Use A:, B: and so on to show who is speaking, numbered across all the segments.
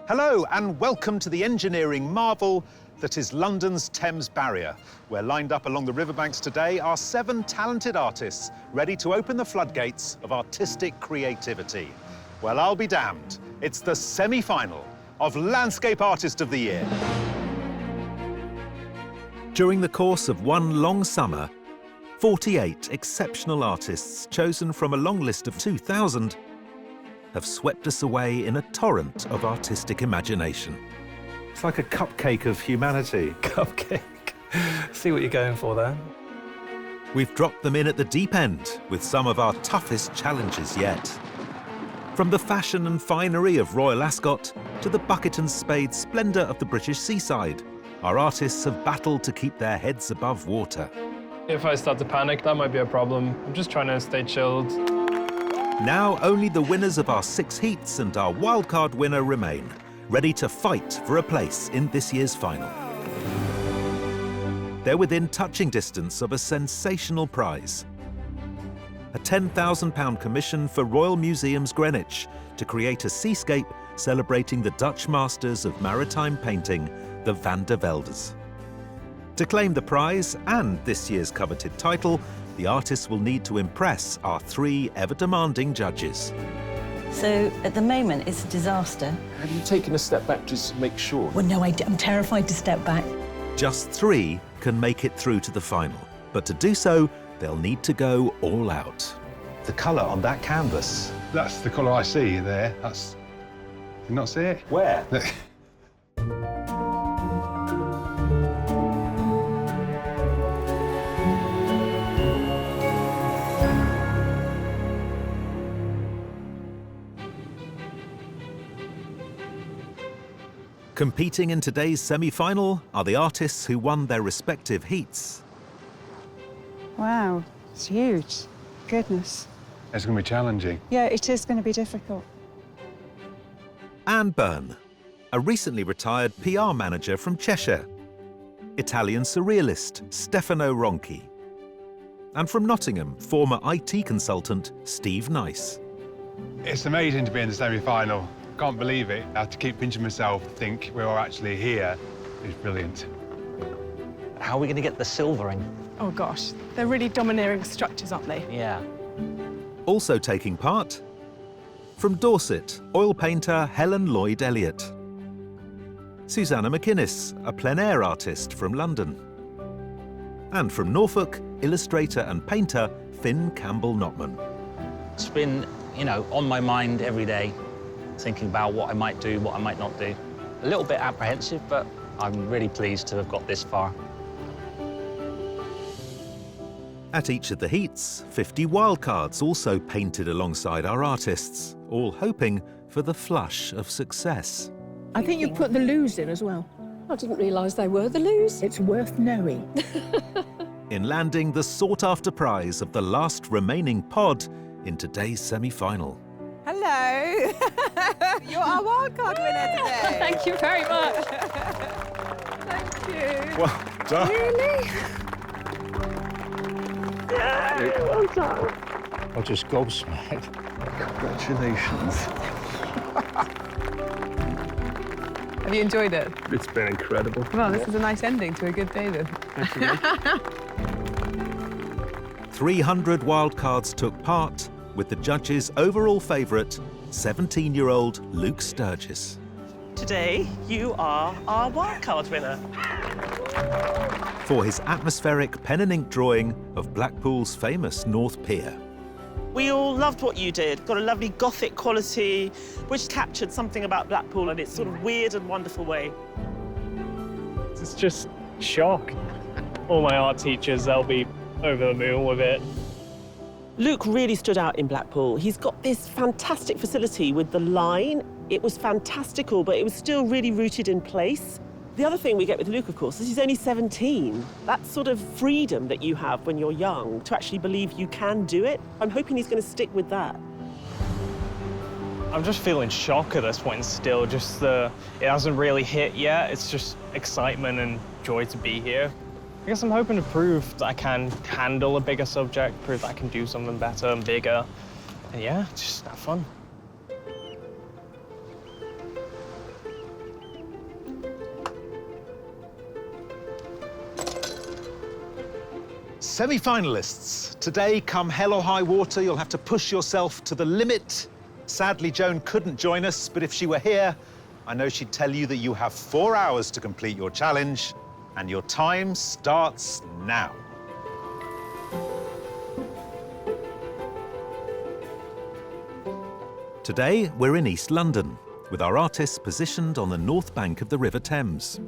A: Hello and welcome to the engineering marvel that is London's Thames Barrier, where lined up along the riverbanks today are 7 talented artists ready to open the floodgates of artistic creativity. Well, I'll be damned. It's the semi-final of Landscape Artist of the Year. During the course of one long summer, 48 exceptional artists chosen from a long list of 2,000 have swept us away in a torrent of artistic imagination. It's like a cupcake of humanity.
B: Cupcake. See what you're going for there.
A: We've dropped them in at the deep end with some of our toughest challenges yet. From the fashion and finery of Royal Ascot to the bucket and spade splendour of the British seaside, our artists have battled to keep their heads above water.
B: If I start to panic, that might be a problem. I'm just trying to stay chilled.
A: Now only the winners of our 6 heats and our wildcard winner remain, ready to fight for a place in this year's final. They're within touching distance of a sensational prize. A £10,000 commission for Royal Museums Greenwich to create a seascape celebrating the Dutch masters of maritime painting, the Van der Veldes. To claim the prize and this year's coveted title, the artists will need to impress our 3 ever-demanding judges.
C: So, at the moment, it's a disaster.
D: Have you taken a step back just to make sure?
C: Well, no, I'm terrified to step back.
A: Just 3 can make it through to the final, but to do so, they'll need to go all out. The colour on that canvas.
E: That's the colour I see there. That's... Did you not see it?
A: Where? Competing in today's semi-final are the artists who won their respective heats.
F: Wow, it's huge. Goodness.
E: It's going to be challenging.
F: Yeah, it is going to be difficult.
A: Anne Byrne, a recently retired PR manager from Cheshire. Italian surrealist Stefano Ronchi. And from Nottingham, former IT consultant Steve Nice.
E: It's amazing to be in the semi-final. Can't believe it. I have to keep pinching myself to think we're all actually here. It's brilliant.
G: How are we going to get the silvering?
H: Oh gosh, they're really domineering structures, aren't they?
G: Yeah.
A: Also taking part, from Dorset, oil painter Helen Lloyd-Elliott. Susanna McInnes, a plein air artist from London. And from Norfolk, illustrator and painter Finn Campbell-Notman.
G: It's been, on my mind every day, thinking about what I might do, what I might not do. A little bit apprehensive, but I'm really pleased to have got this far.
A: At each of the heats, 50 wildcards also painted alongside our artists, all hoping for the flush of success.
I: I think you put the loos in as well.
J: I didn't realise they were the loos.
I: It's worth knowing.
A: In landing the sought-after prize of the last remaining pod in today's semi-final.
K: Hello! You're our wildcard winner today.
J: Thank you very much.
K: Thank you.
E: Well done.
J: Really? Yeah, well done.
D: I'll just gobsmacked.
E: Congratulations.
H: Have you enjoyed it?
B: It's been incredible.
H: Well, this is a nice ending to a good day, then.
A: 300 wildcards took part, with the judges' overall favourite, 17-year-old Luke Sturgis.
L: Today, you are our wildcard winner.
A: For his atmospheric pen and ink drawing of Blackpool's famous North Pier.
L: We all loved what you did. Got a lovely Gothic quality, which captured something about Blackpool in its sort of weird and wonderful way.
B: It's just shock. All my art teachers, they'll be over the moon with it.
L: Luke really stood out in Blackpool. He's got this fantastic facility with the line. It was fantastical, but it was still really rooted in place. The other thing we get with Luke, of course, is he's only 17. That sort of freedom that you have when you're young to actually believe you can do it, I'm hoping he's going to stick with that.
B: I'm just feeling shock at this point still, it hasn't really hit yet. It's just excitement and joy to be here. I guess I'm hoping to prove that I can handle a bigger subject, prove that I can do something better and bigger. And yeah, just have fun.
A: Semi-finalists. Today, come hell or high water, you'll have to push yourself to the limit. Sadly, Joan couldn't join us, but if she were here, I know she'd tell you that you have 4 hours to complete your challenge, and your time starts now. Today, we're in East London, with our artists positioned on the north bank of the River Thames.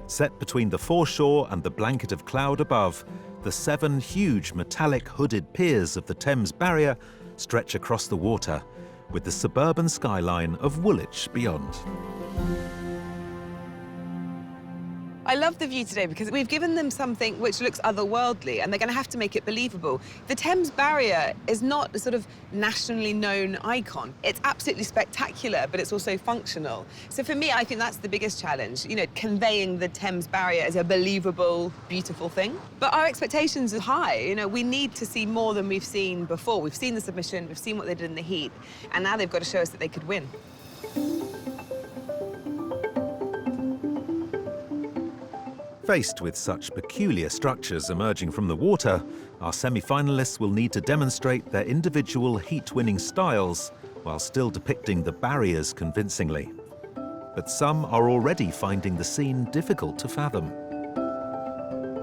A: Set between the foreshore and the blanket of cloud above, the 7 huge metallic hooded piers of the Thames Barrier stretch across the water, with the suburban skyline of Woolwich beyond.
K: I love the view today because we've given them something which looks otherworldly and they're going to have to make it believable. The Thames Barrier is not a sort of nationally known icon. It's absolutely spectacular, but it's also functional. So for me, I think that's the biggest challenge, you know, conveying the Thames Barrier as a believable, beautiful thing. But our expectations are high. You know, we need to see more than we've seen before. We've seen the submission, we've seen what they did in the heat, and now they've got to show us that they could win.
A: Faced with such peculiar structures emerging from the water, our semi-finalists will need to demonstrate their individual heat-winning styles while still depicting the barriers convincingly. But some are already finding the scene difficult to fathom.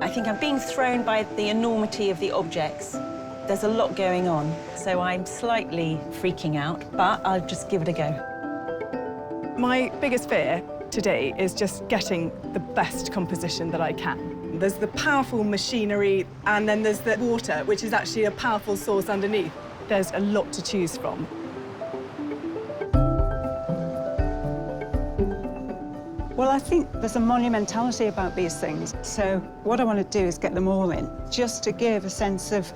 C: I think I'm being thrown by the enormity of the objects. There's a lot going on, so I'm slightly freaking out, but I'll just give it a go.
H: My biggest fear today is just getting the best composition that I can. There's the powerful machinery, and then there's the water, which is actually a powerful source underneath. There's a lot to choose from.
F: Well, I think there's a monumentality about these things. So what I want to do is get them all in, just to give a sense of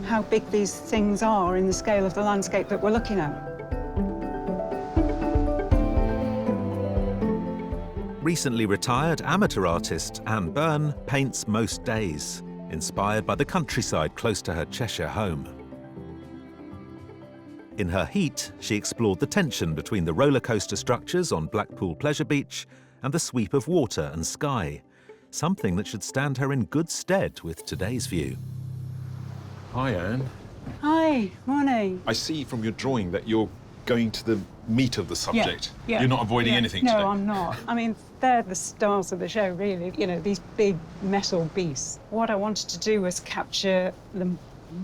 F: how big these things are in the scale of the landscape that we're looking at.
A: Recently retired amateur artist Anne Byrne paints most days, inspired by the countryside close to her Cheshire home. In her heat, she explored the tension between the roller coaster structures on Blackpool Pleasure Beach and the sweep of water and sky, something that should stand her in good stead with today's view.
D: Hi, Anne.
F: Hi, morning.
D: I see from your drawing that you're going to the meat of the subject.
F: Yeah.
D: You're not avoiding anything
F: no,
D: today.
F: No, I'm not. I mean, they're the stars of the show, really. You know, these big metal beasts. What I wanted to do was capture the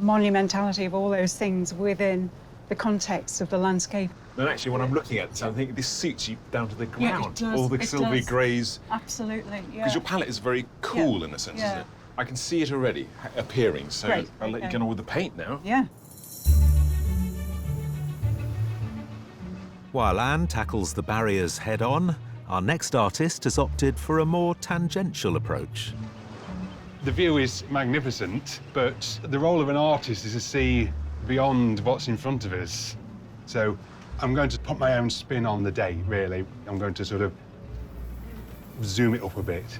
F: monumentality of all those things within the context of the landscape.
D: And actually, when I'm looking at this, I think this suits you down to the ground.
F: Yeah, it does.
D: All the
F: It
D: silvery
F: does.
D: greys.
F: Absolutely, yeah.
D: Because your palette is very cool in a sense, isn't it? I can see it already appearing, so
F: Great,
D: I'll let you get on with the paint now.
F: Yeah.
A: While Anne tackles the barriers head-on, our next artist has opted for a more tangential approach.
E: The view is magnificent, but the role of an artist is to see beyond what's in front of us. So I'm going to put my own spin on the day, really. I'm going to sort of zoom it up a bit.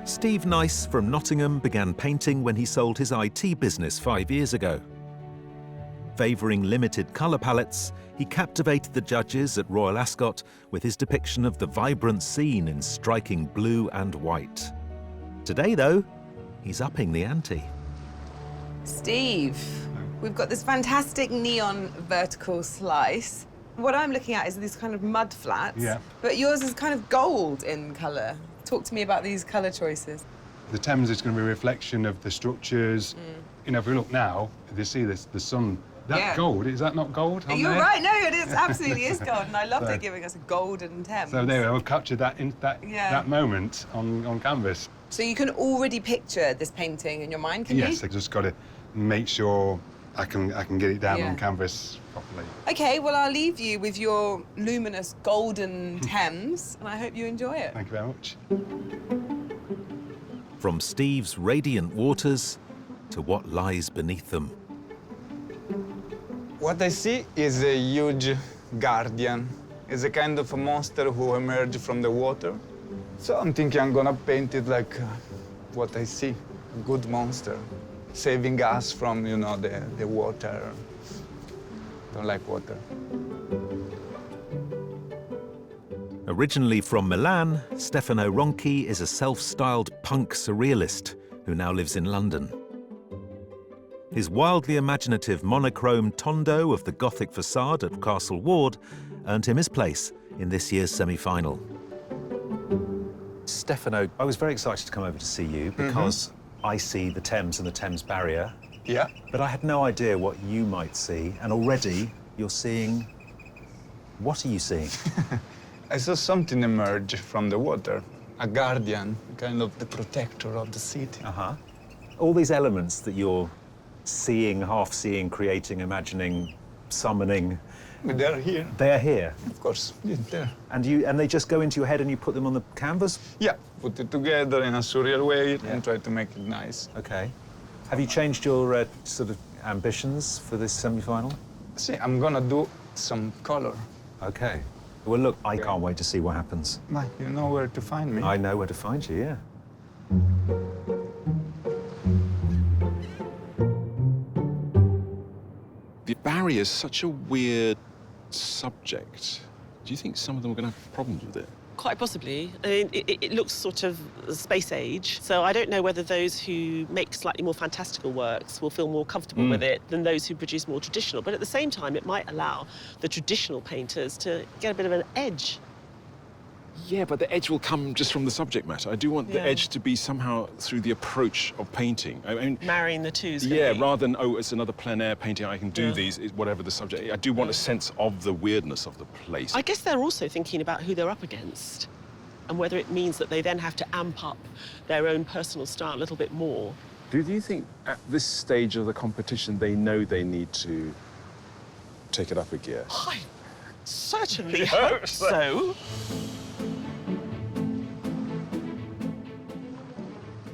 A: Steve Nice from Nottingham began painting when he sold his IT business 5 years ago. Favouring limited colour palettes, he captivated the judges at Royal Ascot with his depiction of the vibrant scene in striking blue and white. Today, though, he's upping the ante.
K: Steve, we've got this fantastic neon vertical slice. What I'm looking at is these kind of mud flats, but yours is kind of gold in colour. Talk to me about these colour choices.
E: The Thames is going to be a reflection of the structures. You know, if we look now, you see this, the sun. That gold, is that not gold?
K: You're right, no, it is, absolutely is gold, and I love they're giving us a golden Thames.
E: So there, we'll capture that in that moment on canvas.
K: So you can already picture this painting in your mind, can you?
E: Yes, I just got to make sure I can get it down on canvas properly.
K: Okay, well, I'll leave you with your luminous golden Thames, and I hope you enjoy it.
E: Thank you very much.
A: From Steve's radiant waters to what lies beneath them.
M: What I see is a huge guardian. It's a kind of a monster who emerged from the water. So I'm thinking I'm gonna paint it like what I see, a good monster, saving us from, you know, the water. Don't like water.
A: Originally from Milan, Stefano Ronchi is a self-styled punk surrealist who now lives in London. His wildly imaginative monochrome tondo of the Gothic facade at Castle Ward earned him his place in this year's semi-final.
N: Stefano, I was very excited to come over to see you because I see the Thames and the Thames Barrier.
M: Yeah.
N: But I had no idea what you might see, and already you're seeing... What are you seeing?
M: I saw something emerge from the water. A guardian, kind of the protector of the city.
N: All these elements that you're seeing, half-seeing, creating, imagining, summoning...
M: They're here.
N: They are here?
M: Of course, yeah, there.
N: And they just go into your head and you put them on the canvas?
M: Yeah, put it together in a surreal way and try to make it nice.
N: OK. Have you changed your sort of ambitions for this semi-final?
M: See, I'm gonna do some color.
N: OK. Well, look, I can't wait to see what happens.
M: You know where to find me.
N: I know where to find you, yeah.
D: The barrier is such a weird subject. Do you think some of them are going to have problems with it?
L: Quite possibly. I mean, it looks sort of space age, so I don't know whether those who make slightly more fantastical works will feel more comfortable with it than those who produce more traditional. But at the same time, it might allow the traditional painters to get a bit of an edge.
D: Yeah, but the edge will come just from the subject matter. I do want the edge to be somehow through the approach of painting. I mean,
L: marrying the two.
D: Yeah, rather than, oh, it's another plein air painting, I can do these, whatever the subject. I do want a sense of the weirdness of the place.
L: I guess they're also thinking about who they're up against and whether it means that they then have to amp up their own personal style a little bit more.
D: Do you think at this stage of the competition they know they need to take it up a gear?
L: I certainly hope so.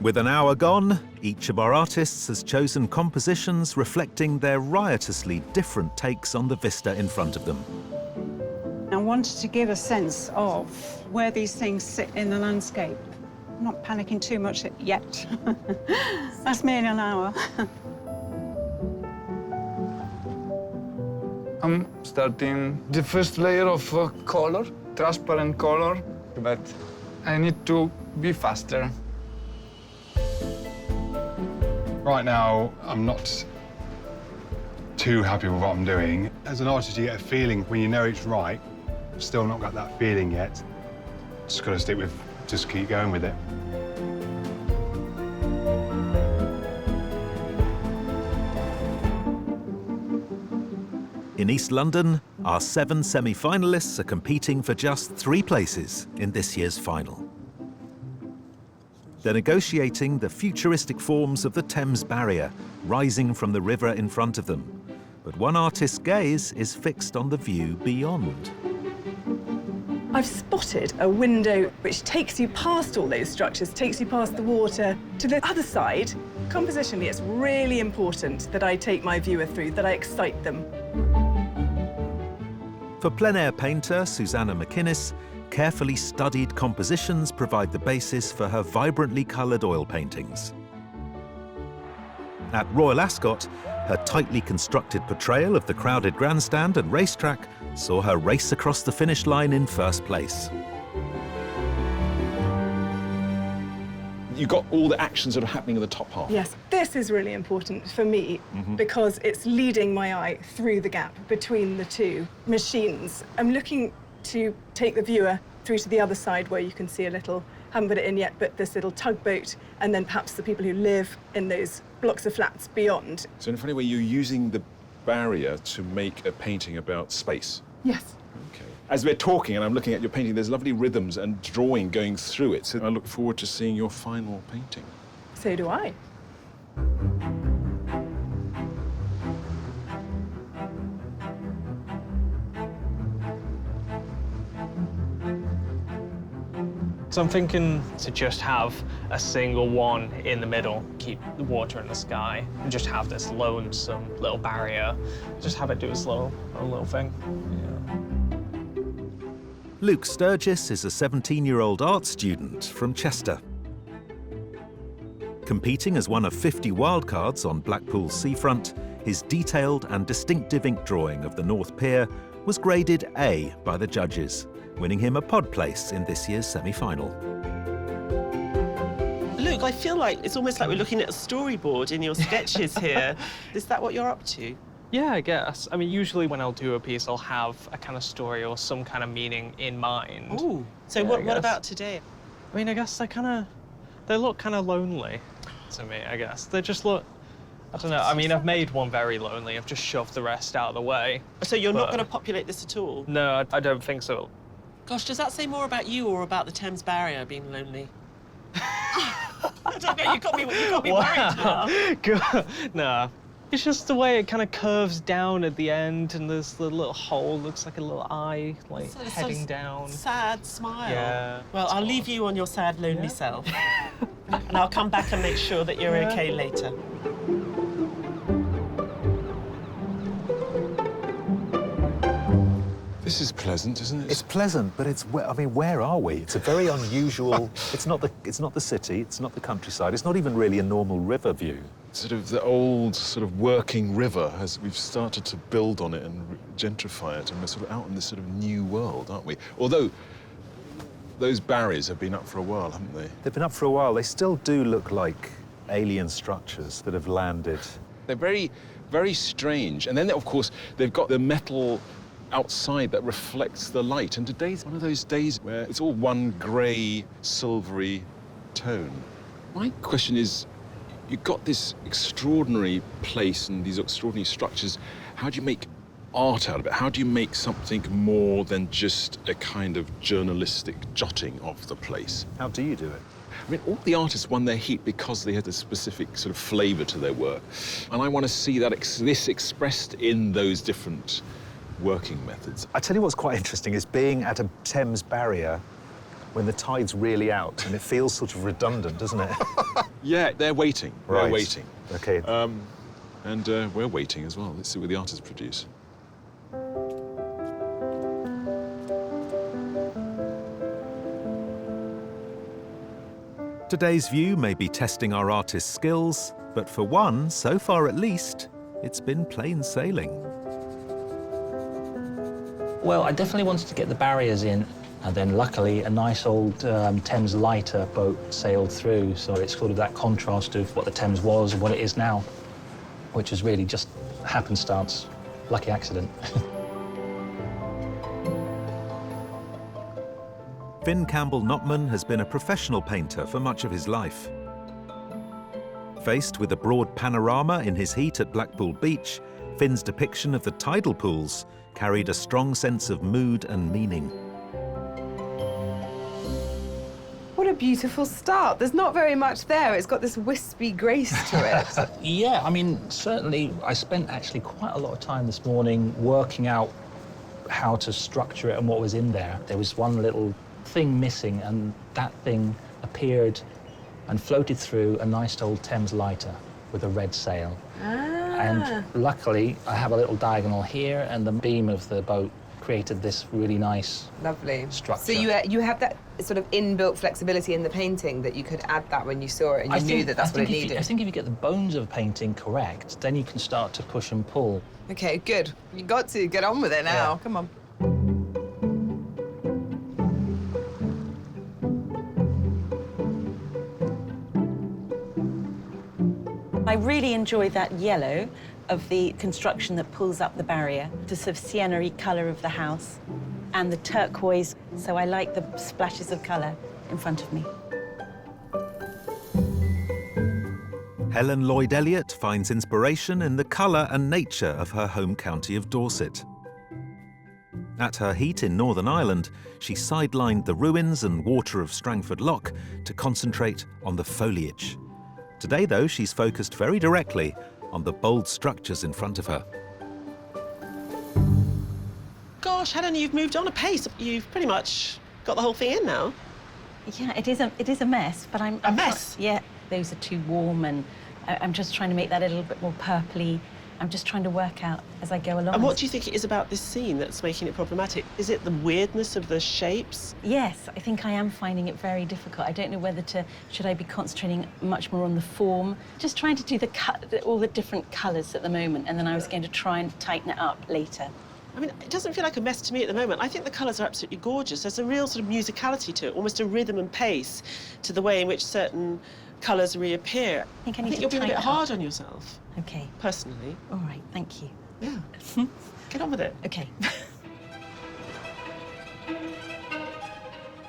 A: With an hour gone, each of our artists has chosen compositions reflecting their riotously different takes on the vista in front of them.
F: I wanted to give a sense of where these things sit in the landscape. I'm not panicking too much yet. That's me in an hour.
M: I'm starting the first layer of color, transparent color, but I need to be faster.
E: Right now, I'm not too happy with what I'm doing. As an artist, you get a feeling when you know it's right. Still not got that feeling yet. Just got to just keep going with it.
A: In East London, our 7 semi-finalists are competing for just 3 places in this year's final. They're negotiating the futuristic forms of the Thames Barrier, rising from the river in front of them. But one artist's gaze is fixed on the view beyond.
H: I've spotted a window which takes you past all those structures, takes you past the water to the other side. Compositionally, it's really important that I take my viewer through, that I excite them.
A: For plein air painter Susanna McInnes, carefully studied compositions provide the basis for her vibrantly coloured oil paintings. At Royal Ascot, her tightly constructed portrayal of the crowded grandstand and racetrack saw her race across the finish line in first place.
D: You got all the actions that are happening in the top half.
H: Yes, this is really important for me because it's leading my eye through the gap between the two machines. I'm looking to take the viewer through to the other side where you can see a little, haven't put it in yet, but this little tugboat, and then perhaps the people who live in those blocks of flats beyond.
D: So in a funny way, you're using the barrier to make a painting about space.
H: Yes.
D: Okay. As we're talking and I'm looking at your painting, there's lovely rhythms and drawing going through it. So I look forward to seeing your final painting.
H: So do I.
B: So I'm thinking to just have a single one in the middle, keep the water in the sky, and just have this lonesome little barrier. Just have it do its own little thing. Yeah.
A: Luke Sturgis is a 17-year-old art student from Chester. Competing as one of 50 wildcards on Blackpool's seafront, his detailed and distinctive ink drawing of the North Pier was graded A by the judges, winning him a pod place in this year's semi-final.
L: Luke, I feel like it's almost like we're looking at a storyboard in your sketches here. Is that what you're up to?
B: Yeah, I guess. I mean, usually when I'll do a piece, I'll have a kind of story or some kind of meaning in mind.
L: Ooh. So
B: Yeah,
L: what about today?
B: I mean, I guess they look kind of lonely to me, I guess. They just look, I don't know. I mean, I've made one very lonely. I've just shoved the rest out of the way.
L: So you're not going to populate this at all?
B: No, I don't think so.
L: Gosh, does that say more about you or about the Thames Barrier being lonely? I don't know, you got me worried now.
B: Good. No. It's just the way it kind of curves down at the end, and there's the little hole, looks like a little eye, like
L: So it's
B: heading
L: some
B: down.
L: Sad smile.
B: Yeah.
L: Well, I'll leave you on your sad, lonely self. And I'll come back and make sure that you're okay later.
D: This is pleasant, isn't it?
N: It's pleasant, but I mean, where are we? It's a very unusual. It's not the city. It's not the countryside. It's not even really a normal river view.
D: Sort of the old sort of working river we've started to build on it and gentrify it, and we're sort of out in this sort of new world, aren't we? Although those barriers have been up for a while, haven't they?
N: They've been up for a while. They still do look like alien structures that have landed.
D: They're very, very strange. And then, of course, they've got the metal outside that reflects the light. And today's one of those days where it's all one grey, silvery tone. My question is, you've got this extraordinary place and these extraordinary structures. How do you make art out of it? How do you make something more than just a kind of journalistic jotting of the place?
N: How do you do it?
D: I mean, all the artists won their heat because they had a specific sort of flavour to their work. And I want to see that this expressed in those different working methods.
N: I tell you what's quite interesting is being at a Thames Barrier when the tide's really out, and it feels sort of redundant, doesn't it?
D: Yeah, they're waiting.
N: Right.
D: They're waiting.
N: OK.
D: And we're waiting as well. Let's see what the artists produce.
A: Today's view may be testing our artists' skills, but for one, so far at least, it's been plain sailing.
G: Well, I definitely wanted to get the barriers in, and then luckily a nice old Thames lighter boat sailed through, so it's sort of that contrast of what the Thames was and what it is now, which is really just happenstance, lucky accident.
A: Finn Campbell-Notman has been a professional painter for much of his life. Faced with a broad panorama in his heat at Blackpool Beach, Finn's depiction of the tidal pools carried a strong sense of mood and meaning.
K: What a beautiful start. There's not very much there. It's got this wispy grace to it.
G: Yeah, I mean, certainly I spent actually quite a lot of time this morning working out how to structure it and what was in there. There was one little thing missing, and that thing appeared and floated through a nice old Thames lighter with a red sail. And luckily, I have a little diagonal here, and the beam of the boat created this really nice
K: Lovely
G: structure.
K: So you have that sort of inbuilt flexibility in the painting that you could add that when you saw it and you knew that that's what it needed.
G: I think if you get the bones of a painting correct, then you can start to push and pull.
K: Okay, good. You got to get on with it now.
G: Yeah.
K: Come on.
C: I really enjoy that yellow of the construction that pulls up the barrier, the sort of sienna-y colour of the house, and the turquoise, so I like the splashes of colour in front of me.
A: Helen Lloyd-Elliott finds inspiration in the colour and nature of her home county of Dorset. At her heat in Northern Ireland, she sidelined the ruins and water of Strangford Lough to concentrate on the foliage. Today, though, she's focused very directly on the bold structures in front of her.
L: Gosh, Helen, you've moved on a pace. You've pretty much got the whole thing in now.
C: Yeah, it is a mess, but I'm
L: A mess?
C: Yeah, those are too warm, and I'm just trying to make that a little bit more purpley. I'm just trying to work out as I go along.
L: And what do you think it is about this scene that's making it problematic? Is it the weirdness of the shapes?
C: Yes, I think I am finding it very difficult. I don't know whether should I be concentrating much more on the form, just trying to do all the different colours at the moment, and then I was going to try and tighten it up later.
L: I mean, it doesn't feel like a mess to me at the moment. I think the colours are absolutely gorgeous. There's a real sort of musicality to it, almost a rhythm and pace to the way in which certain colours reappear.
C: I think
L: you're being a bit hard on yourself.
C: Okay.
L: Personally.
C: All right, thank you.
L: Yeah. Get on with it.
C: Okay.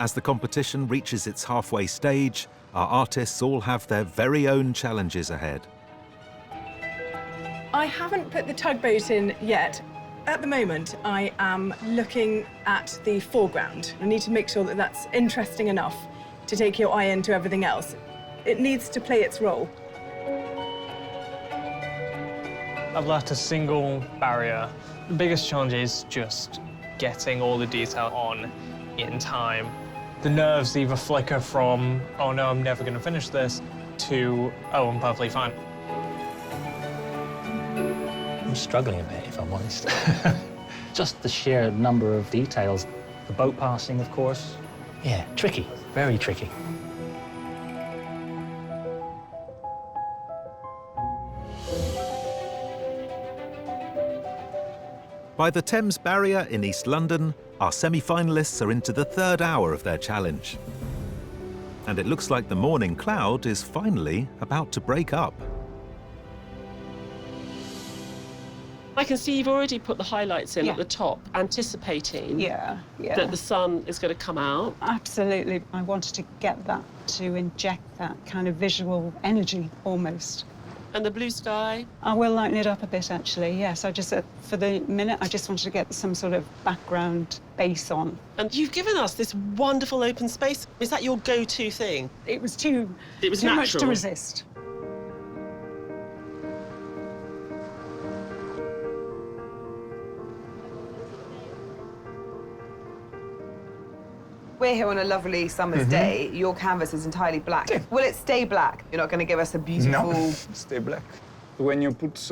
A: As the competition reaches its halfway stage, our artists all have their very own challenges ahead.
H: I haven't put the tugboat in yet. At the moment, I am looking at the foreground. I need to make sure that that's interesting enough to take your eye into everything else. It needs to play its role.
B: I've left a single barrier. The biggest challenge is just getting all the detail on in time. The nerves either flicker from, oh no, I'm never going to finish this, to, oh, I'm perfectly fine.
G: I'm struggling a bit, if I'm honest. Just the sheer number of details. The boat passing, of course. Yeah, tricky, very tricky.
A: By the Thames Barrier in East London, our semi-finalists are into the third hour of their challenge. And it looks like the morning cloud is finally about to break up.
L: I can see you've already put the highlights in at the top, anticipating that the sun is going to come out.
F: Absolutely. I wanted to get that, to inject that kind of visual energy, almost.
L: And the blue sky?
F: I will lighten it up a bit, actually, yes. I just, for the minute, I just wanted to get some sort of background base on.
L: And you've given us this wonderful open space. Is that your go-to thing?
F: It was too
L: natural.
F: much to resist.
K: We're here on a lovely summer's day. Your canvas is entirely black. Will it stay black? You're not going to give us a beautiful...
M: No, stay black. When you put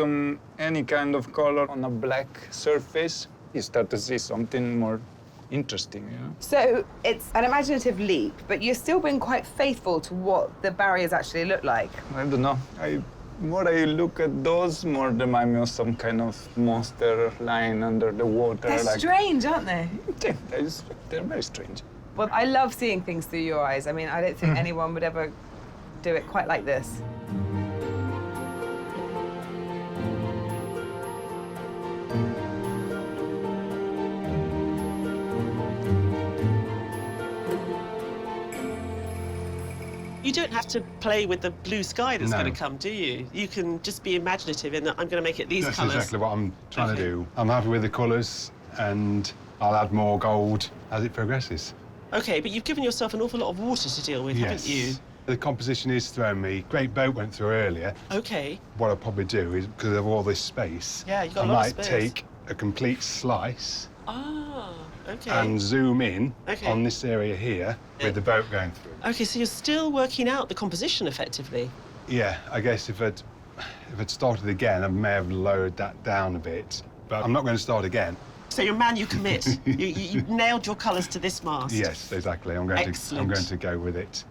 M: any kind of color on a black surface, you start to see something more interesting, you know?
K: So it's an imaginative leap, but you've still been quite faithful to what the barriers actually look like.
M: I don't know. More I look at those, more they remind me of some kind of monster lying under the water.
K: They're strange, aren't they?
M: Yeah, they're very strange.
K: Well, I love seeing things through your eyes. I mean, I don't think anyone would ever do it quite like this.
L: You don't have to play with the blue sky that's going to come, do you? You can just be imaginative in that I'm going to make it these colours.
E: That's exactly what I'm trying to do. I'm happy with the colours, and I'll add more gold as it progresses.
L: OK, but you've given yourself an awful lot of water to deal with, haven't you?
E: The composition is throwing me. Great boat went through earlier.
L: OK.
E: What I'll probably do is, because of all this space,
L: you've got a lot of space.
E: I might take a complete slice
L: OK.
E: and zoom in on this area here with the boat going through.
L: OK, so you're still working out the composition effectively?
E: Yeah, I guess if I'd started again, I may have lowered that down a bit, but I'm not going to start again.
L: So you're a man, you commit. you nailed your colours to this mast.
E: Yes, exactly. I'm going to go with it.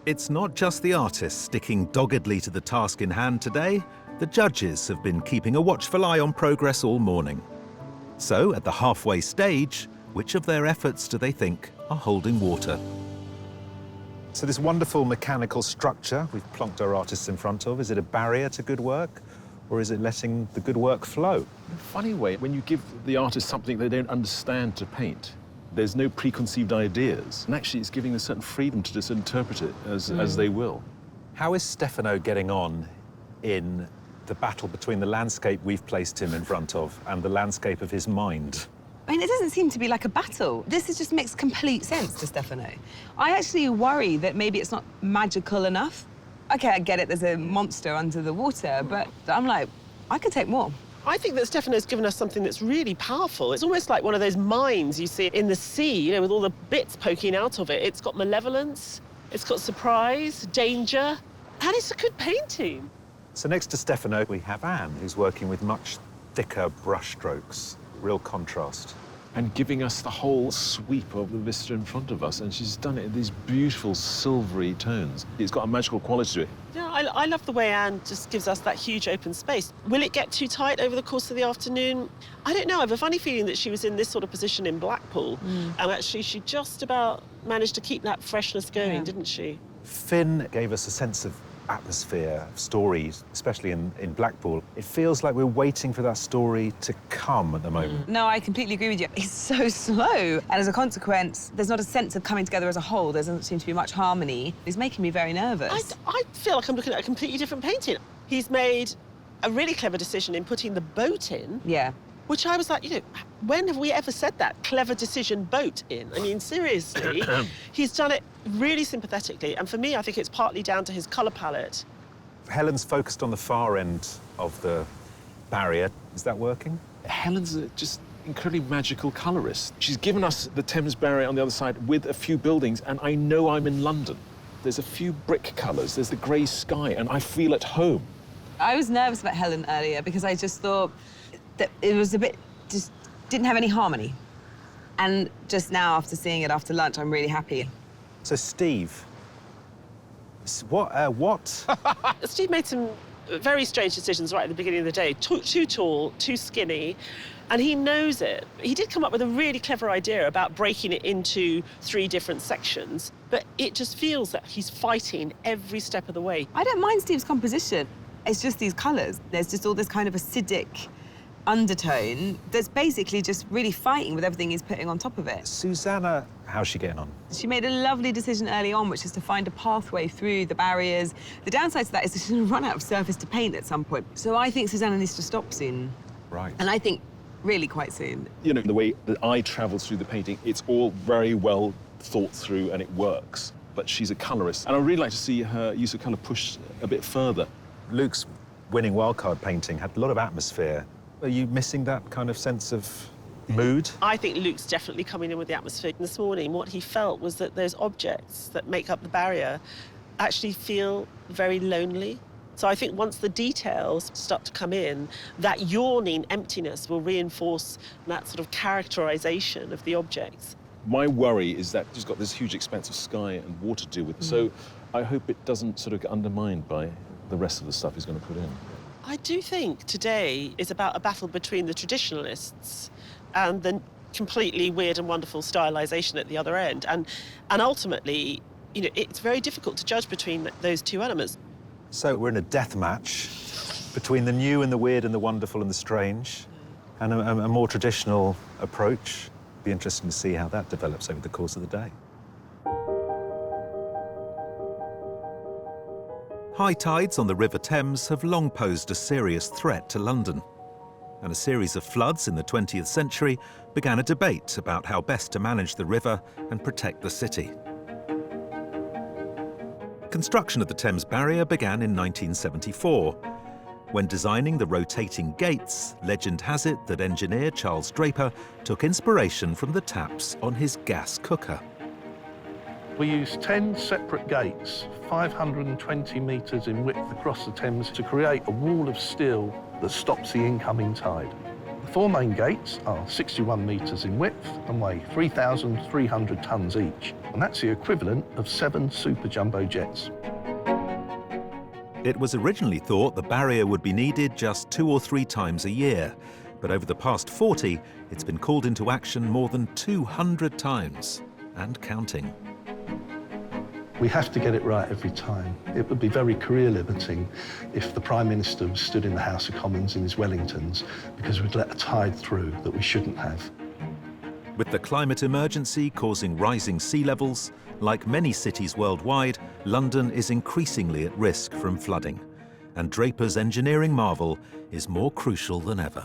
A: It's not just the artists sticking doggedly to the task in hand today. The judges have been keeping a watchful eye on progress all morning. So, at the halfway stage, which of their efforts do they think are holding water?
N: So this wonderful mechanical structure we've plonked our artists in front of, is it a barrier to good work, or is it letting the good work flow?
D: In a funny way, when you give the artist something they don't understand to paint, there's no preconceived ideas, and actually it's giving a certain freedom to just interpret it as they will.
N: How is Stefano getting on in the battle between the landscape we've placed him in front of and the landscape of his mind?
K: I mean, it doesn't seem to be like a battle. This just makes complete sense to Stefano. I actually worry that maybe it's not magical enough. OK, I get it, there's a monster under the water, but I'm like, I could take more.
L: I think that Stefano's given us something that's really powerful. It's almost like one of those mines you see in the sea, you know, with all the bits poking out of it. It's got malevolence, it's got surprise, danger, and it's a good painting.
N: So next to Stefano, we have Anne, who's working with much thicker brush strokes. Real contrast.
D: and giving us the whole sweep of the vista in front of us. And she's done it in these beautiful silvery tones. It's got a magical quality to it.
L: Yeah, I love the way Anne just gives us that huge open space. Will it get too tight over the course of the afternoon? I don't know. I have a funny feeling that she was in this sort of position in Blackpool, and actually she just about managed to keep that freshness going, didn't she?
N: Finn gave us a sense of atmosphere, of stories, especially in Blackpool. It feels like we're waiting for that story to come at the moment.
K: No, I completely agree with you. It's so slow. And as a consequence, there's not a sense of coming together as a whole. There doesn't seem to be much harmony. It's making me very nervous.
L: I feel like I'm looking at a completely different painting. He's made a really clever decision in putting the boat in.
K: Yeah.
L: Which I was like, you know, when have we ever said that? Clever decision, boat in. I mean, seriously, he's done it really sympathetically. And for me, I think it's partly down to his colour palette.
N: Helen's focused on the far end of the barrier. Is that working?
D: Helen's just incredibly magical colourist. She's given us the Thames Barrier on the other side with a few buildings, and I know I'm in London. There's a few brick colours, there's the grey sky, and I feel at home.
K: I was nervous about Helen earlier because I just thought that it was a bit, just didn't have any harmony. And just now, after seeing it after lunch, I'm really happy.
N: So, Steve, what?
L: Steve made some very strange decisions right at the beginning of the day. Too tall, too skinny, and he knows it. He did come up with a really clever idea about breaking it into 3 different sections, but it just feels that he's fighting every step of the way.
K: I don't mind Steve's composition. It's just these colours. There's just all this kind of acidic undertone that's basically just really fighting with everything he's putting on top of it.
N: Susanna, how's she getting on?
K: She made a lovely decision early on, which is to find a pathway through the barriers. The downside to that is that she's going to run out of surface to paint at some point. So I think Susanna needs to stop soon.
N: Right.
K: And I think really quite soon.
D: You know, the way that I travel through the painting, it's all very well thought through and it works. But she's a colourist, and I'd really like to see her use of colour pushed a bit further.
N: Luke's winning wildcard painting had a lot of atmosphere. Are you missing that kind of sense of mood?
L: I think Luke's definitely coming in with the atmosphere. This morning, what he felt was that those objects that make up the barrier actually feel very lonely. So I think once the details start to come in, that yawning emptiness will reinforce that sort of characterization of the objects.
D: My worry is that she's got this huge expanse of sky and water to deal with, so I hope it doesn't sort of get undermined by the rest of the stuff he's going to put in.
L: I do think today is about a battle between the traditionalists and the completely weird and wonderful stylization at the other end. And ultimately, you know, it's very difficult to judge between those 2 elements.
N: So we're in a death match between the new and the weird and the wonderful and the strange, and a more traditional approach. Be interesting to see how that develops over the course of the day.
A: High tides on the River Thames have long posed a serious threat to London, and a series of floods in the 20th century began a debate about how best to manage the river and protect the city. Construction of the Thames Barrier began in 1974. When designing the rotating gates, legend has it that engineer Charles Draper took inspiration from the taps on his gas cooker.
O: We used 10 separate gates, 520 metres in width across the Thames, to create a wall of steel that stops the incoming tide. The 4 main gates are 61 metres in width and weigh 3,300 tonnes each, and that's the equivalent of 7 super jumbo jets.
A: It was originally thought the barrier would be needed just 2 or 3 times a year, but over the past 40, it's been called into action more than 200 times, and counting.
O: We have to get it right every time. It would be very career-limiting if the Prime Minister stood in the House of Commons in his Wellingtons because we'd let a tide through that we shouldn't have.
A: With the climate emergency causing rising sea levels, like many cities worldwide, London is increasingly at risk from flooding, and Draper's engineering marvel is more crucial than ever.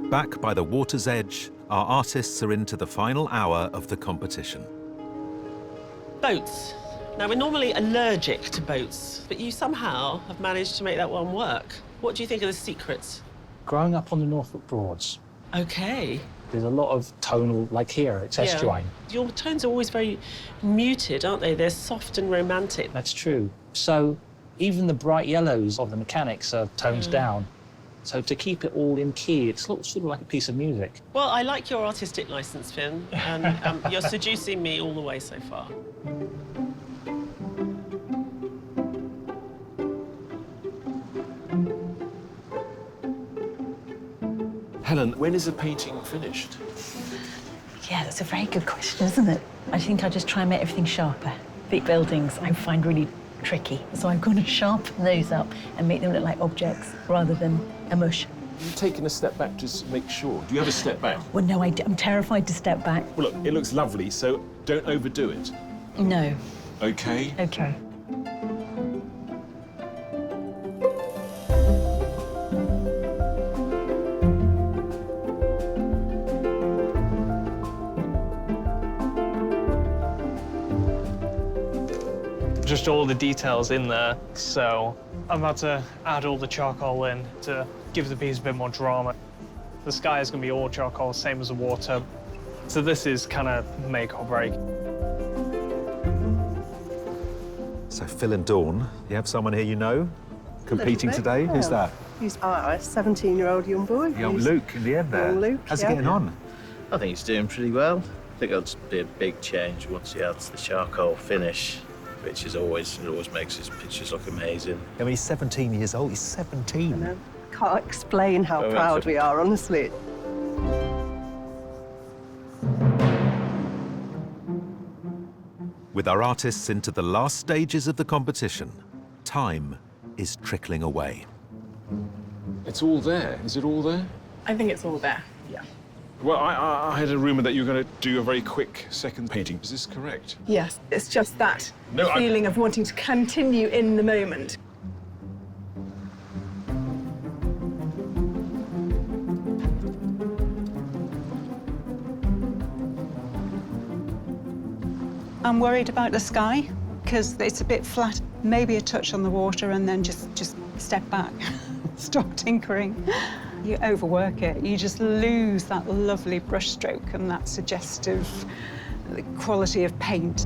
A: Back by the water's edge, our artists are into the final hour of the competition.
L: Boats. Now, we're normally allergic to boats, but you somehow have managed to make that one work. What do you think are the secrets?
G: Growing up on the Norfolk Broads,
L: OK.
G: there's a lot of tonal, like here, it's estuarine.
L: Your tones are always very muted, aren't they? They're soft and romantic.
G: That's true. So Even the bright yellows of the mechanics are toned down. So to keep it all in key, it's sort of like a piece of music.
L: Well, I like your artistic licence, Finn, and you're seducing me all the way so far.
D: Helen, when is the painting finished?
C: Yeah, that's a very good question, isn't it? I think I just try and make everything sharper. Big buildings I find really tricky, so I'm going to sharpen those up and make them look like objects rather than a mush.
D: You've taken a step back to make sure. Do you ever step back?
C: Well, no, I'm terrified to step back.
D: Well, look, it looks lovely, so don't overdo it.
C: No.
D: OK?
C: OK.
B: Just all the details in there, so I'm about to add all the charcoal in to give the piece a bit more drama. The sky is going to be all charcoal, same as the water, so this is kind of make or break.
N: So Phil and Dawn, you have someone here you know competing today? Who's that?
P: He's a 17-year-old young boy.
N: Young Luke in the end there.
P: Young Luke,
N: How's he getting on?
Q: I think he's doing pretty well. I think it'll be a big change once he adds the charcoal finish, which is always makes his pictures look amazing.
N: I mean, he's 17 years old. He's 17.
P: I know. Can't explain how proud we are, honestly.
A: With our artists into the last stages of the competition, time is trickling away.
D: It's all there. Is it all there?
H: I think it's all there, yeah.
D: Well, I had a rumour that you were going to do a very quick second painting. Is this correct?
H: Yes, it's just that
D: No,
H: feeling of wanting to continue in the moment.
F: I'm worried about the sky because it's a bit flat. Maybe a touch on the water and then just step back, stop tinkering. You overwork it. You just lose that lovely brushstroke and that suggestive quality of paint.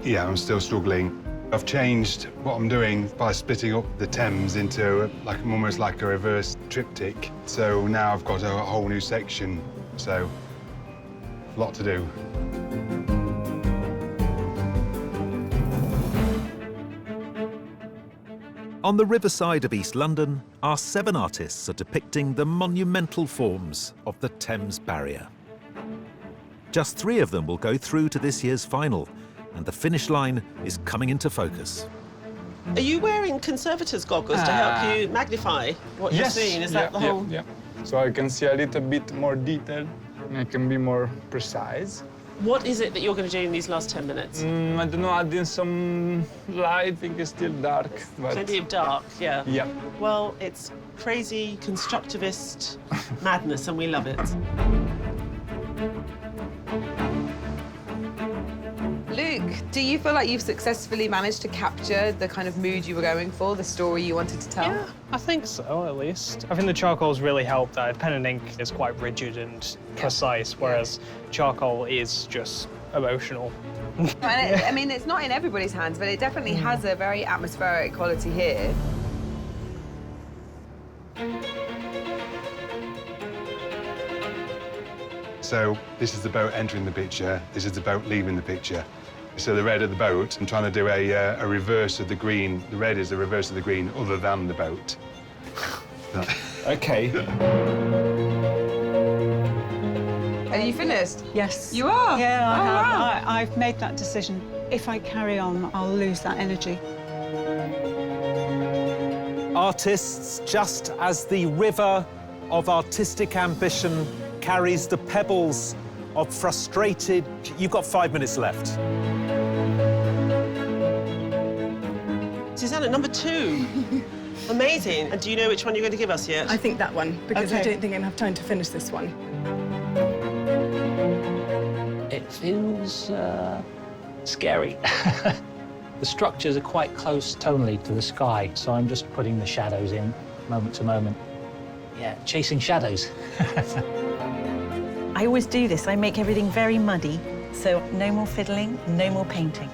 E: Yeah, I'm still struggling. I've changed what I'm doing by splitting up the Thames into almost like a reverse triptych. So now I've got a whole new section. So, a lot to do.
A: On the riverside of East London, our 7 artists are depicting the monumental forms of the Thames Barrier. Just 3 of them will go through to this year's final, and the finish line is coming into focus.
L: Are you wearing conservator's goggles to help you magnify what you're seeing? Is that the whole...
M: Yeah. So I can see a little bit more detail, and I can be more precise.
L: What is it that you're going to do in these last 10 minutes?
M: I don't know, adding some light. I think it's still dark. But...
L: Plenty of dark, yeah.
M: Yeah.
L: Well, it's crazy constructivist madness, and we love it.
K: Luke, do you feel like you've successfully managed to capture the kind of mood you were going for, the story you wanted to tell?
B: Yeah, I think so, at least. I think the charcoal's really helped that pen and ink is quite rigid and precise, whereas charcoal is just emotional.
K: I mean, it's not in everybody's hands, but it definitely has a very atmospheric quality here.
E: So this is the boat entering the picture, this is the boat leaving the picture. So the red of the boat, I'm trying to do a reverse of the green. The red is the reverse of the green other than the boat.
D: OK.
K: Are you finished?
F: Yes.
K: You are?
F: Yeah, I
K: Oh,
F: have.
K: wow.
F: I've made that decision. If I carry on, I'll lose that energy.
N: Artists, just as the river of artistic ambition carries the pebbles of frustrated... You've got 5 minutes left.
L: Susanna, number 2. Amazing. And do you know which one you're going to give us yet?
H: I think that one, because I don't think I'm going to have time to finish this one.
G: It feels scary. The structures are quite close tonally to the sky, so I'm just putting the shadows in moment to moment. Yeah, chasing shadows.
C: I always do this. I make everything very muddy, So no more fiddling, no more painting.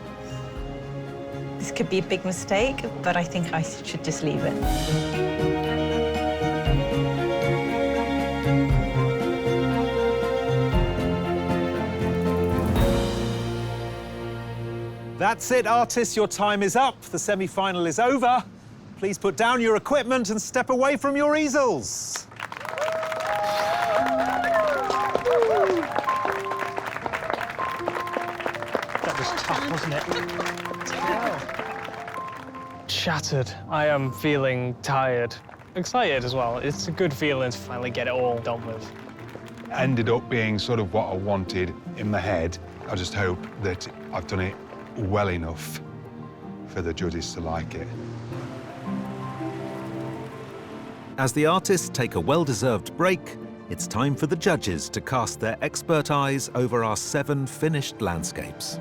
C: This could be a big mistake, but I think I should just leave it.
A: That's it, artists, your time is up. The semi-final is over. Please put down your equipment and step away from your easels.
G: That was tough, wasn't it?
B: Shattered. I am feeling tired. Excited as well. It's a good feeling to finally get it all done with.
E: Ended up being sort of what I wanted in my head. I just hope that I've done it well enough for the judges to like it.
A: As the artists take a well-deserved break, it's time for the judges to cast their expert eyes over our 7 finished landscapes.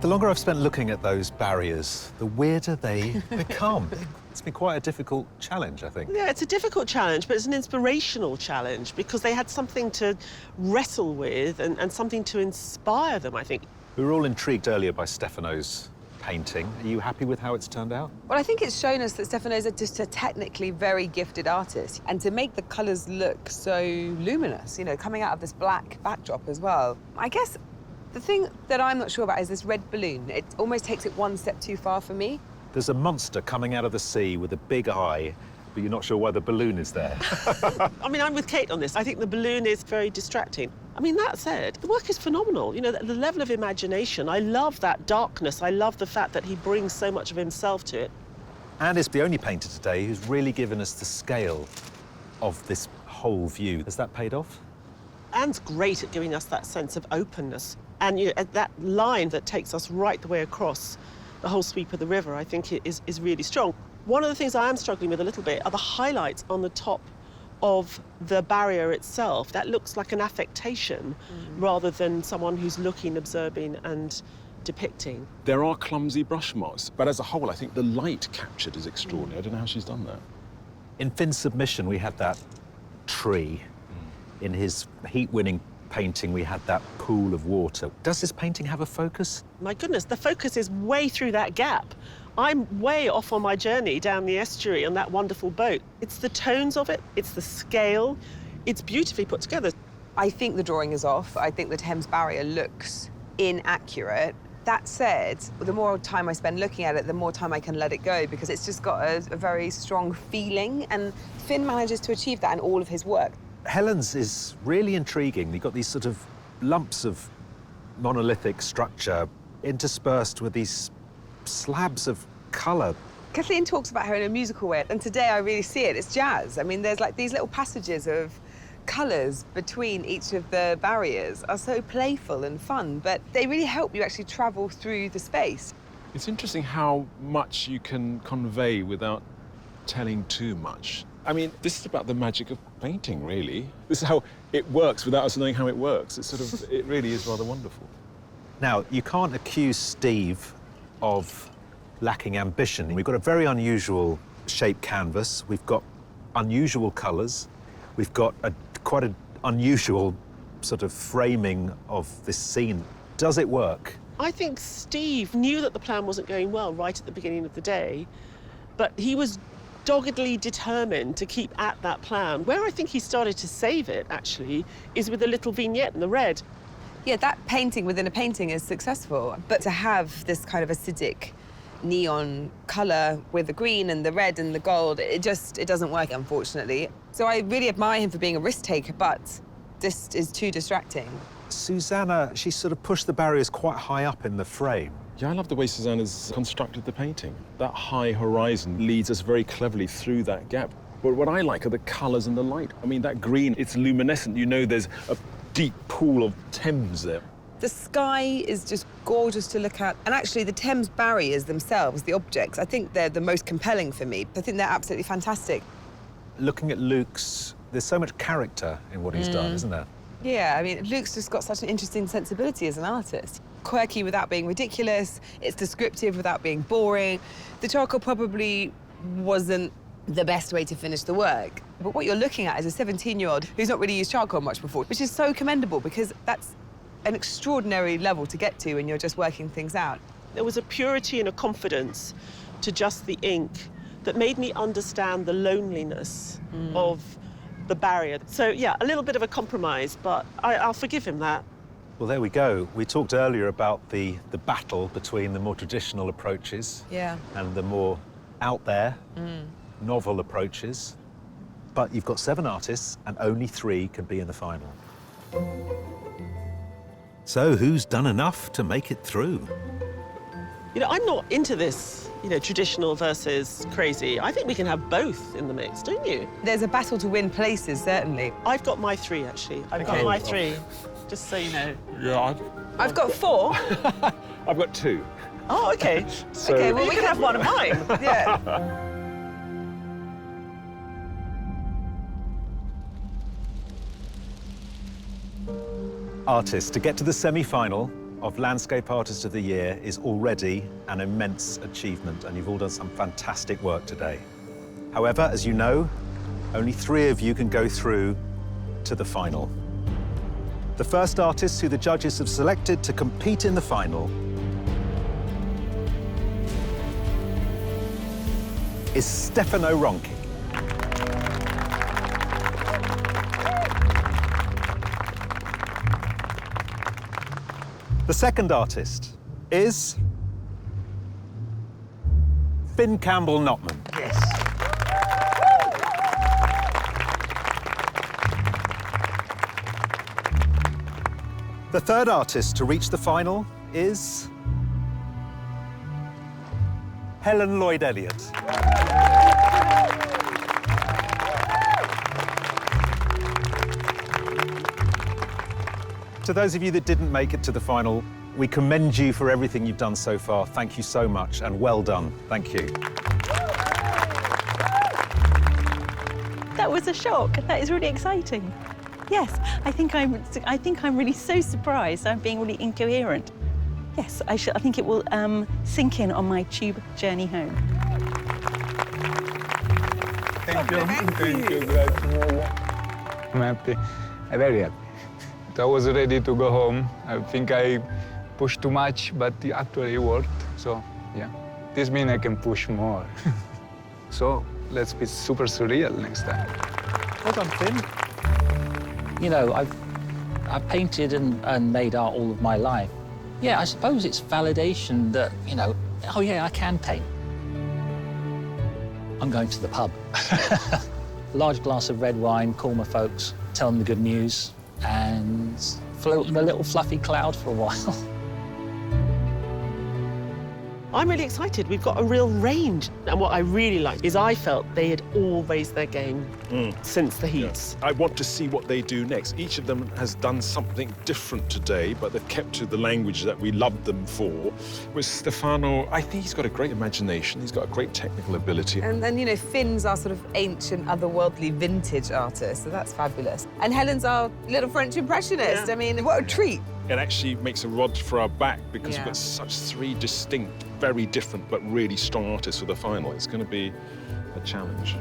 N: The longer I've spent looking at those barriers, the weirder they become. It's been quite a difficult challenge, I think.
L: Yeah, it's a difficult challenge, but it's an inspirational challenge because they had something to wrestle with and something to inspire them, I think.
N: We were all intrigued earlier by Stefano's painting. Are you happy with how it's turned out?
K: Well, I think it's shown us that Stefano's just a technically very gifted artist. And to make the colours look so luminous, you know, coming out of this black backdrop as well. I guess the thing that I'm not sure about is this red balloon. It almost takes it one step too far for me.
N: There's a monster coming out of the sea with a big eye, but you're not sure why the balloon is there.
L: I mean, I'm with Kate on this. I think the balloon is very distracting. I mean, that said, the work is phenomenal. You know, the level of imagination, I love that darkness. I love the fact that he brings so much of himself to it.
N: And it's the only painter today who's really given us the scale of this whole view. Has that paid off?
L: Anne's great at giving us that sense of openness. And you know, that line that takes us right the way across the whole sweep of the river, I think is really strong. One of the things I am struggling with a little bit are the highlights on the top of the barrier itself. That looks like an affectation rather than someone who's looking, observing and depicting.
D: There are clumsy brush marks, but as a whole, I think the light captured is extraordinary. I don't know how she's done that.
N: In Finn's submission, we had that tree. In his heat-winning painting, we had that pool of water. Does this painting have a focus?
L: My goodness, the focus is way through that gap. I'm way off on my journey down the estuary on that wonderful boat. It's the tones of it, it's the scale, it's beautifully put together.
K: I think the drawing is off. I think the Thames Barrier looks inaccurate. That said, the more time I spend looking at it, the more time I can let it go because it's just got a very strong feeling, and Finn manages to achieve that in all of his work.
N: Helen's is really intriguing. You've got these sort of lumps of monolithic structure interspersed with these slabs of colour.
K: Kathleen talks about her in a musical way, and today I really see it. It's jazz. I mean, there's like these little passages of colours between each of the barriers are so playful and fun, but they really help you actually travel through the space.
D: It's interesting how much you can convey without telling too much. I mean, this is about the magic of painting, really. This is how it works without us knowing how it works. It's sort of, it really is rather wonderful.
N: Now, you can't accuse Steve of lacking ambition. We've got a very unusual shaped canvas. We've got unusual colours. We've got quite an unusual sort of framing of this scene. Does it work?
L: I think Steve knew that the plan wasn't going well right at the beginning of the day, but he was doggedly determined to keep at that plan. Where I think he started to save it, actually, is with a little vignette in the red.
K: Yeah, that painting within a painting is successful, but to have this kind of acidic neon colour with the green and the red and the gold, it doesn't work, unfortunately. So I really admire him for being a risk taker, but this is too distracting.
N: Susanna, she sort of pushed the barriers quite high up in the frame.
D: Yeah, I love the way Susanna's constructed the painting. That high horizon leads us very cleverly through that gap. But what I like are the colours and the light. I mean, that green, it's luminescent. You know there's a deep pool of Thames there.
K: The sky is just gorgeous to look at. And actually, the Thames barriers themselves, the objects, I think they're the most compelling for me. I think they're absolutely fantastic.
N: Looking at Luke's, there's so much character in what he's done, isn't there?
K: Yeah, I mean, Luke's just got such an interesting sensibility as an artist. Quirky without being ridiculous, it's descriptive without being boring. The charcoal probably wasn't the best way to finish the work. But what you're looking at is a 17-year-old who's not really used charcoal much before, which is so commendable because that's an extraordinary level to get to when you're just working things out.
L: There was a purity and a confidence to just the ink that made me understand the loneliness of the barrier. So, yeah, a little bit of a compromise, but I'll forgive him that.
N: Well, there we go. We talked earlier about the battle between the more traditional approaches and the more out there, novel approaches. But you've got 7 artists and only 3 can be in the final.
A: So who's done enough to make it through?
L: You know, I'm not into this, you know, traditional versus crazy. I think we can have both in the mix, don't you?
K: There's a battle to win places, certainly.
L: I've got my 3, actually. I've got my 3, just so you know.
D: Yeah,
K: I've got 4.
D: I've got 2.
L: Oh, OK.
D: So...
L: OK, well, we can have one of mine.
K: Yeah.
N: Artists, to get to the semi-final of Landscape Artist of the Year is already an immense achievement, and you've all done some fantastic work today. However, as you know, only 3 of you can go through to the final. The first artist who the judges have selected to compete in the final is Stefano Ronchi. The second artist is Finn Campbell-Notman.
L: Yes.
N: The third artist to reach the final is Helen Lloyd-Elliott. To those of you that didn't make it to the final, we commend you for everything you've done so far. Thank you so much, and well done. Thank you.
C: That was a shock. That is really exciting. Yes, I think I'm really so surprised. I'm being really incoherent. Yes, I think it will sink in on my tube journey home.
M: Thank you. Thank you. I'm happy. I'm very happy. I was ready to go home. I think I pushed too much, but it actually worked. So, yeah, this means I can push more. So, let's be super surreal next time.
N: Well done, Finn.
G: You know, I've painted and made art all of my life. Yeah, I suppose it's validation that, you know, oh yeah, I can paint. I'm going to the pub. Large glass of red wine, call my folks, tell them the good news, and float in a little fluffy cloud for a while.
L: I'm really excited. We've got a real range. And what I really like is I felt they had all raised their game since the heats.
D: I want to see what they do next. Each of them has done something different today, but they've kept to the language that we loved them for. With Stefano, I think he's got a great imagination. He's got a great technical ability.
K: And then, you know, Finn's our sort of ancient, otherworldly vintage artist, so that's fabulous. And Helen's our little French impressionist. Yeah. I mean, what a treat.
D: It actually makes a rod for our back because we've got such 3 distinct, very different, but really strong artists for the final. It's going to be a challenge.